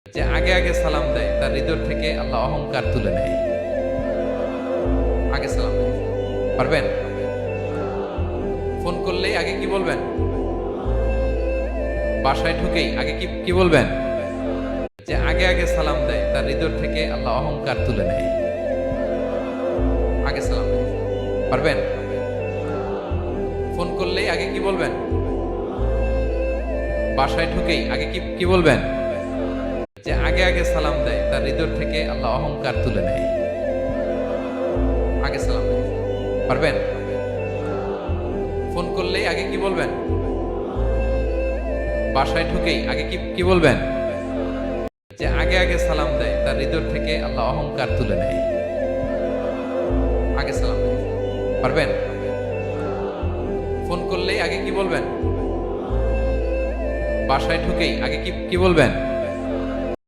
যে আগে আগে সালাম দেয় তার হৃদয় থেকে আল্লাহ অহংকার তুলে নেয়। আগে সালাম দেয়, পারবেন? ফোন করলেই আগে কি বলবেন? বাসায় ঢুকেই আগে কি কি বলবেন? যে আগে আগে সালাম দেয় তার হৃদয় থেকে আল্লাহ অহংকার তুলে নেয়। আগে সালাম দেয়, পারবেন? ফোন করলেই আগে কি বলবেন? বাসায় ঢুকেই আগে কি কি বলবেন? যে আগে আগে সালাম দেয় তার হৃদয় থেকে আল্লাহ অহংকার তুলে নেয়। আগে সালাম দেয়, পারবেন? ফোন করলেই আগে কি বলবেন? বাসায় ঢুকেই আগে কি কি বলবেন? যে আগে আগে সালাম দেয় তার হৃদয় থেকে আল্লাহ অহংকার তুলে নেয়। আগে সালাম দেয়, পারবেন? ফোন করলেই আগে কি বলবেন? বাসায় ঢুকেই আগে কি কি বলবেন?